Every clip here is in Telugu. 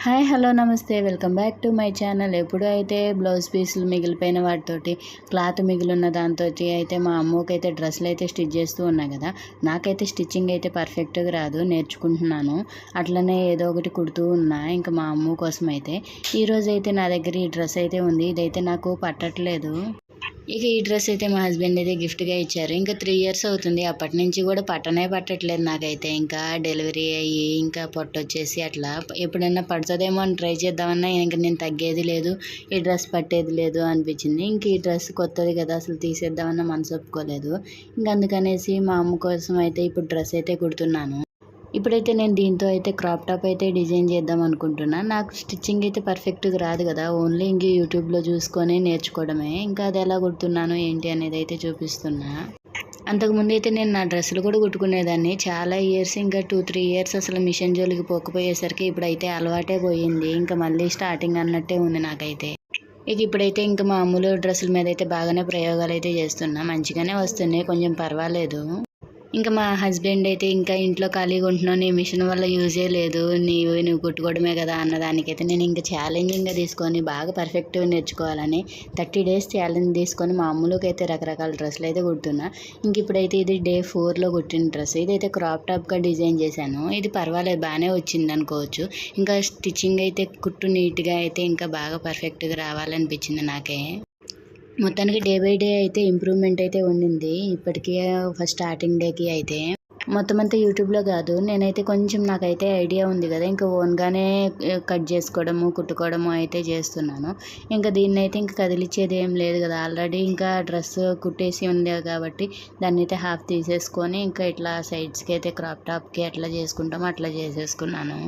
హాయ్ హలో నమస్తే welcome back to my channel. ఎప్పుడు అయితే బ్లౌజ్ పీసులు మిగిలిపోయిన వాటితోటి క్లాత్ మిగిలిన దాంతో అయితే మా అమ్మకైతే డ్రెస్సులు అయితే స్టిచ్ చేస్తూ ఉన్నా కదా. నాకైతే స్టిచ్చింగ్ అయితే పర్ఫెక్ట్గా రాదు, నేర్చుకుంటున్నాను. అట్లనే ఏదో ఒకటి కుడుతూ ఉన్నా ఇంకా మా అమ్మ కోసం అయితే. ఈరోజు అయితే నా దగ్గర ఈ డ్రెస్ అయితే ఉంది. ఇదైతే నాకు పట్టట్లేదు. ఇక ఈ డ్రెస్ అయితే మా హస్బెండ్ అయితే గిఫ్ట్గా ఇచ్చారు. ఇంకా 3 years అవుతుంది. అప్పటి నుంచి కూడా పట్టట్లేదు నాకైతే. ఇంకా డెలివరీ అయ్యి ఇంకా పొట్టొచ్చేసి అట్లా ఎప్పుడైనా పడుతుందేమో అని ట్రై చేద్దామన్నా ఇంక నేను తగ్గేది లేదు, ఈ డ్రెస్ పట్టేది లేదు అనిపించింది. ఇంక ఈ డ్రెస్ కొత్తది కదా, అసలు తీసేద్దామన్నా మనసు ఒప్పుకోలేదు. ఇంక అందుకనేసి మా అమ్మ కోసం అయితే ఇప్పుడు డ్రెస్ అయితే కుడుతున్నాను. ఇప్పుడైతే నేను దీంతో అయితే క్రాప్ టాప్ అయితే డిజైన్ చేద్దాం అనుకుంటున్నా. నాకు స్టిచ్చింగ్ అయితే పర్ఫెక్ట్గా రాదు కదా, ఓన్లీ ఇంక యూట్యూబ్లో చూసుకొని నేర్చుకోవడమే. ఇంకా అది ఎలా కుడుతున్నాను ఏంటి అనేది అయితే చూపిస్తున్నా. అంతకుముందు అయితే నేను నా డ్రెస్సులు కూడా కుట్టుకునేదాన్ని చాలా ఇయర్స్. ఇంకా 2-3 years అసలు మిషన్ జోలికి పోకపోయేసరికి ఇప్పుడైతే అలవాటే పోయింది. ఇంకా మళ్ళీ స్టార్టింగ్ అన్నట్టే ఉంది నాకైతే. ఇప్పుడైతే ఇంకా మామూలు డ్రెస్సుల మీద అయితే బాగానే ప్రయోగాలు అయితే చేస్తున్నా. మంచిగానే వస్తున్నాయి, కొంచెం పర్వాలేదు. ఇంకా మా హస్బెండ్ అయితే ఇంకా ఇంట్లో ఖాళీగా ఉంటున్నావు, నీ మిషన్ వల్ల యూజే లేదు, నువ్వు కుట్టుకోవడమే కదా అన్నదానికైతే నేను ఇంకా ఛాలెంజింగ్గా తీసుకొని బాగా పర్ఫెక్ట్గా నేర్చుకోవాలని 30 days ఛాలెంజ్ తీసుకొని మామూలుగా అయితే రకరకాల డ్రెస్సులు అయితే కుడుతున్నా. ఇంక ఇప్పుడైతే ఇది Day 4లో కుట్టిన డ్రెస్. ఇదైతే క్రాప్ టాప్గా డిజైన్ చేశాను. ఇది పర్వాలేదు, బాగానే వచ్చింది అనుకోవచ్చు. ఇంకా స్టిచ్చింగ్ అయితే కుట్టు నీట్గా అయితే ఇంకా బాగా పర్ఫెక్ట్గా రావాలనిపించింది నాకే. మొత్తానికి డే బై డే అయితే ఇంప్రూవ్మెంట్ అయితే ఉండింది. ఇప్పటికీ ఫస్ట్ స్టార్టింగ్ డేకి అయితే మొత్తం అంతా యూట్యూబ్లో కాదు, నేనైతే కొంచెం నాకైతే ఐడియా ఉంది కదా, ఇంకా ఓన్గానే కట్ చేసుకోవడము కుట్టుకోవడము అయితే చేస్తున్నాను. ఇంకా దీన్ని అయితే ఇంకా కదిలిచ్చేది ఏం లేదు కదా, ఆల్రెడీ ఇంకా డ్రెస్ కుట్టేసి ఉంది కాబట్టి దాన్ని అయితే హాఫ్ తీసేసుకొని ఇంకా ఇట్లా సైడ్స్కి అయితే క్రాప్ టాప్కి అట్లా చేసుకుంటాము, అట్లా చేసేసుకున్నాను.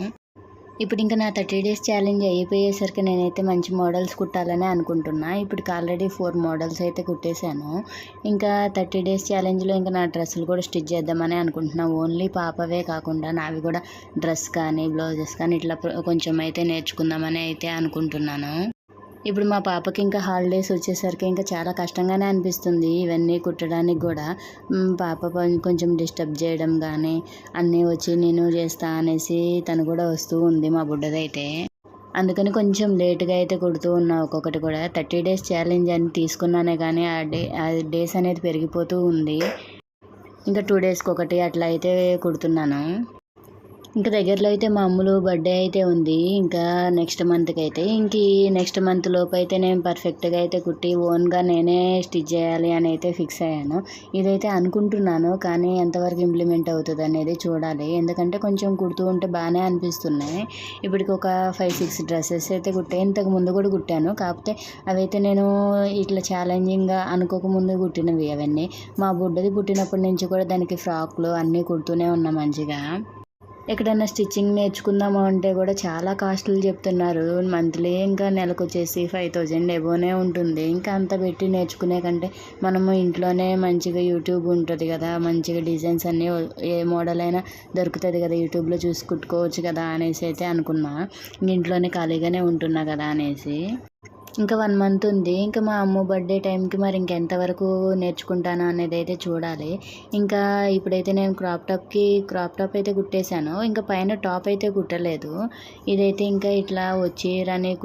ఇప్పుడు ఇంకా నా 30 days ఛాలెంజ్ అయిపోయేసరికి నేనైతే మంచి మోడల్స్ కుట్టాలని అనుకుంటున్నా. ఇప్పటికి ఆల్రెడీ 4 models అయితే కుట్టేశాను. ఇంకా 30 days ఛాలెంజ్లో ఇంకా నా డ్రెస్సులు కూడా స్టిచ్ చేద్దామని అనుకుంటున్నా. ఓన్లీ పాపవే కాకుండా నావి కూడా డ్రెస్ కానీ బ్లౌజెస్ కానీ ఇట్లా కొంచెం అయితే నేర్చుకుందామని అయితే అనుకుంటున్నాను. ఇప్పుడు మా పాపకి ఇంకా హాలిడేస్ వచ్చేసరికి ఇంకా చాలా కష్టంగానే అనిపిస్తుంది ఇవన్నీ కుట్టడానికి కూడా. పాప కొంచెం డిస్టర్బ్ చేయడం కానీ అన్నీ వచ్చి నేను చేస్తా అనేసి తను కూడా వస్తూ ఉంది మా బుడ్డదైతే. అందుకని కొంచెం లేట్గా అయితే కుడుతూ ఉన్నా. ఒక్కొక్కటి కూడా 30 days ఛాలెంజ్ అని తీసుకున్నానే కానీ ఆ డేస్ అనేది పెరిగిపోతూ ఉంది. ఇంకా 2 daysకి ఒకటి అట్లా అయితే కుడుతున్నాను. ఇంకా దగ్గరలో అయితే మా అమ్ములు బర్త్డే అయితే ఉంది ఇంకా నెక్స్ట్ మంత్కి అయితే. ఇంక ఈ నెక్స్ట్ మంత్ లోపు అయితే నేను పర్ఫెక్ట్గా అయితే కుట్టి ఓన్గా నేనే స్టిచ్ చేయాలి అని అయితే ఫిక్స్ అయ్యాను. ఇదైతే అనుకుంటున్నాను, కానీ ఎంతవరకు ఇంప్లిమెంట్ అవుతుంది అనేది చూడాలి. ఎందుకంటే కొంచెం కుడుతూ ఉంటే బాగానే అనిపిస్తున్నాయి. ఇప్పటికి ఒక 5-6 డ్రెస్సెస్ అయితే కుట్టాయి. ఇంతకు ముందు కూడా కుట్టాను, కాకపోతే అవైతే నేను ఇట్లా ఛాలెంజింగ్గా అనుకోకముందు కుట్టినవి అవన్నీ. మా బుడ్డది పుట్టినప్పటి నుంచి కూడా దానికి ఫ్రాక్లు అన్నీ కుడుతూనే ఉన్నా మంచిగా. ఎక్కడైనా స్టిచ్చింగ్ నేర్చుకుందాము అంటే కూడా చాలా కాస్ట్లు చెప్తున్నారు. మంత్లీ ఇంకా నెలకు వచ్చేసి 5,000 ఎబోనే ఉంటుంది. ఇంకా అంత పెట్టి నేర్చుకునే కంటే మనము ఇంట్లోనే మంచిగా యూట్యూబ్ ఉంటుంది కదా, మంచిగా డిజైన్స్ అన్నీ ఏ మోడల్ అయినా దొరుకుతుంది కదా, యూట్యూబ్లో చూసి కుట్టుకోవచ్చు కదా అనేసి అయితే అనుకున్నా. ఇంట్లోనే ఖాళీగానే ఉంటున్నా కదా అనేసి. ఇంకా 1 month ఉంది. ఇంకా మా అమ్మ బర్త్డే టైంకి మరి ఇంకెంతవరకు నేర్చుకుంటాను అనేది అయితే చూడాలి. ఇంకా ఇప్పుడైతే నేను క్రాప్ టాప్ అయితే కుట్టేశాను. ఇంకా పైన టాప్ అయితే కుట్టలేదు. ఇదైతే ఇంకా ఇట్లా వచ్చి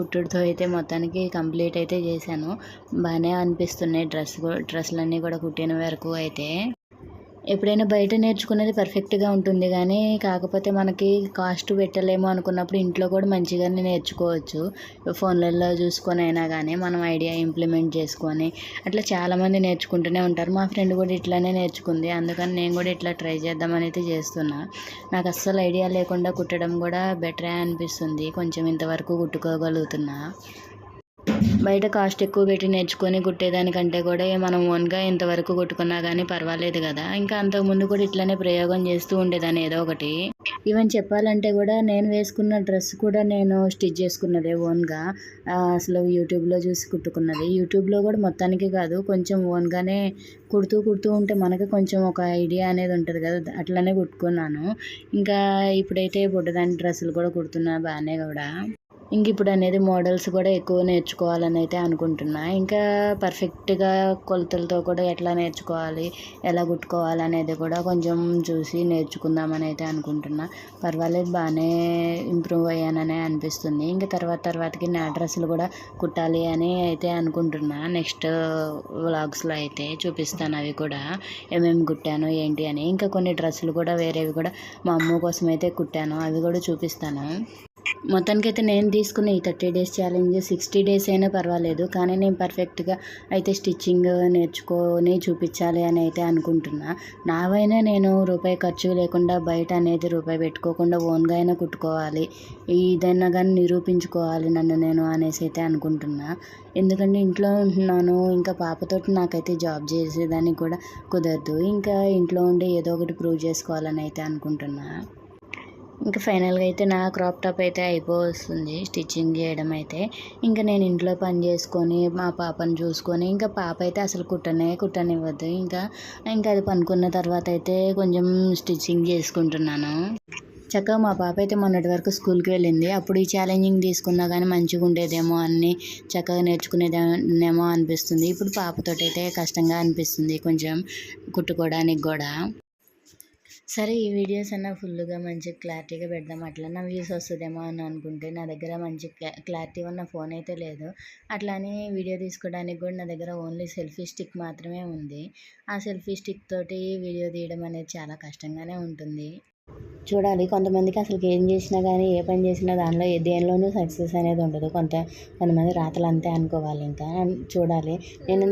కుట్టుడుతో అయితే మొత్తానికి కంప్లీట్ అయితే చేశాను. బాగానే అనిపిస్తున్నాయి డ్రెస్సులన్నీ కూడా కుట్టిన వరకు అయితే. ఎప్పుడైనా బయట నేర్చుకునేది పర్ఫెక్ట్గా ఉంటుంది, కానీ కాకపోతే మనకి కాస్ట్ పెట్టలేము అనుకున్నప్పుడు ఇంట్లో కూడా మంచిగానే నేర్చుకోవచ్చు. ఫోన్లలో చూసుకొని అయినా కానీ మనం ఐడియా ఇంప్లిమెంట్ చేసుకొని అట్లా చాలామంది నేర్చుకుంటూనే ఉంటారు. మా ఫ్రెండ్ కూడా ఇట్లానే నేర్చుకుంది. అందుకని నేను కూడా ఇట్లా ట్రై చేద్దామని అయితే చేస్తున్నా. నాకు అస్సలు ఐడియా లేకుండా కుట్టడం కూడా బెటరే అనిపిస్తుంది. కొంచెం ఇంతవరకు కుట్టుకోగలుగుతున్నా. బయట కాస్ట్ ఎక్కువ పెట్టి నేర్చుకొని కుట్టేదానికంటే కూడా మనం ఓన్గా ఇంతవరకు కుట్టుకున్నా కానీ పర్వాలేదు కదా. ఇంకా అంతకుముందు కూడా ఇట్లానే ప్రయోగం చేస్తూ ఉండేదాన్ని ఏదో ఒకటి. ఈవెన్ చెప్పాలంటే కూడా నేను వేసుకున్న డ్రెస్ కూడా నేను స్టిచ్ చేసుకున్నదే ఓన్గా. అసలు యూట్యూబ్లో చూసి కుట్టుకున్నది. యూట్యూబ్లో కూడా మొత్తానికి కాదు, కొంచెం ఓన్గానే కుడుతూ ఉంటే మనకి కొంచెం ఒక ఐడియా అనేది ఉంటుంది కదా, అట్లనే కుట్టుకున్నాను. ఇంకా ఇప్పుడైతే బుడ్డదాని డ్రెస్సులు కూడా కుడుతున్నా బాగానే కూడా. ఇంక ఇప్పుడు అనేది మోడల్స్ కూడా ఎక్కువ నేర్చుకోవాలని అయితే అనుకుంటున్నా. ఇంకా పర్ఫెక్ట్గా కొలతలతో కూడా ఎట్లా నేర్చుకోవాలి, ఎలా కుట్టుకోవాలి అనేది కూడా కొంచెం చూసి నేర్చుకుందామని అయితే అనుకుంటున్నా. పర్వాలేదు, బాగానే ఇంప్రూవ్ అయ్యాననే అనిపిస్తుంది. ఇంకా తర్వాతకి నా డ్రెస్సులు కూడా కుట్టాలి అని అయితే అనుకుంటున్నా. నెక్స్ట్ వ్లాగ్స్లో అయితే చూపిస్తాను అవి కూడా ఏమేమి కుట్టాను ఏంటి అని. ఇంకా కొన్ని డ్రెస్సులు కూడా వేరేవి కూడా మా అమ్మ కోసం అయితే కుట్టాను, అవి కూడా చూపిస్తాను. మొత్తానికైతే నేను తీసుకున్న ఈ 30 డేస్ ఛాలెంజ్ 60 డేస్ అయినా పర్వాలేదు, కానీ నేను పర్ఫెక్ట్గా అయితే స్టిచ్చింగ్ నేర్చుకొని చూపించాలి అని అయితే అనుకుంటున్నా. నావైనా నేను రూపాయి ఖర్చు లేకుండా బయట అనేది రూపాయి పెట్టుకోకుండా ఓన్గా అయినా కుట్టుకోవాలి, ఏదైనా కానీ నిరూపించుకోవాలి నన్ను నేను అనేసి అయితే అనుకుంటున్నా. ఎందుకంటే ఇంట్లో ఉంటున్నాను, ఇంకా పాపతోటి నాకైతే జాబ్ చేసేదానికి కూడా కుదరదు. ఇంకా ఇంట్లో ఉండి ఏదో ఒకటి ప్రూవ్ చేసుకోవాలని అయితే అనుకుంటున్నా. ఇంకా ఫైనల్గా అయితే నా క్రాప్ టాప్ అయితే అయిపోతుంది స్టిచ్చింగ్ చేయడం అయితే. ఇంకా నేను ఇంట్లో పని చేసుకొని మా పాపను చూసుకొని, ఇంకా పాప అయితే అసలు కుట్టనివ్వద్దు. ఇంకా అది పనుకున్న తర్వాత అయితే కొంచెం స్టిచ్చింగ్ చేసుకుంటున్నాను. చక్కగా మా పాప అయితే మొన్నటి వరకు స్కూల్కి వెళ్ళింది. అప్పుడు ఈ ఛాలెంజింగ్ తీసుకున్నా కానీ మంచిగా ఉండేదేమో, అన్నీ చక్కగా నేర్చుకునేదేమో అనిపిస్తుంది. ఇప్పుడు పాపతోటి అయితే కష్టంగా అనిపిస్తుంది కొంచెం కుట్టుకోవడానికి కూడా. సరే, ఈ వీడియోస్ అన్నా ఫుల్గా మంచి క్లారిటీగా పెడదాం, అట్లన్నా వ్యూస్ వస్తుందేమో అని అనుకుంటే నా దగ్గర మంచి క్లారిటీ ఉన్న ఫోన్ అయితే లేదు. అట్లానే వీడియో తీసుకోవడానికి కూడా నా దగ్గర ఓన్లీ సెల్ఫీ స్టిక్ మాత్రమే ఉంది. ఆ సెల్ఫీ స్టిక్ తోటి వీడియో తీయడం అనేది చాలా కష్టంగానే ఉంటుంది. చూడాలి, కొంతమందికి అసలు ఏం చేసినా కానీ ఏ పని చేసినా దానిలో దేనిలోనూ సక్సెస్ అనేది ఉండదు. కొంతమంది రాతలు అంతే అనుకోవాలి. ఇంకా చూడాలి, నేను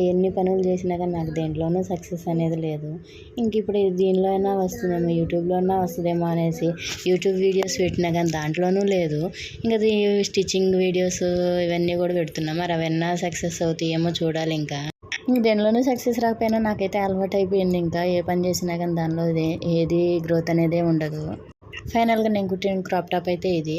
ఎన్ని పనులు చేసినా కానీ నాకు దేంట్లోనూ సక్సెస్ అనేది లేదు. ఇంక ఇప్పుడు దీనిలో అయినా వస్తుందేమో, యూట్యూబ్లో అయినా వస్తుందేమో అనేసి యూట్యూబ్ వీడియోస్ పెట్టినా కానీ దాంట్లోనూ లేదు. ఇంకా స్టిచ్చింగ్ వీడియోస్ ఇవన్నీ కూడా పెడుతున్నాం, మరి అవన్నీ సక్సెస్ అవుతాయేమో చూడాలి. ఇంకా దేనిలోనూ సక్సెస్ రాకపోయినా నాకైతే అలవాటు అయిపోయింది. ఇంకా ఏ పని చేసినా కానీ దానిలో ఏది గ్రోత్ అనేది ఉండదు. ఫైనల్గా నేను కుట్టిన క్రాప్ టాప్ అయితే ఇది.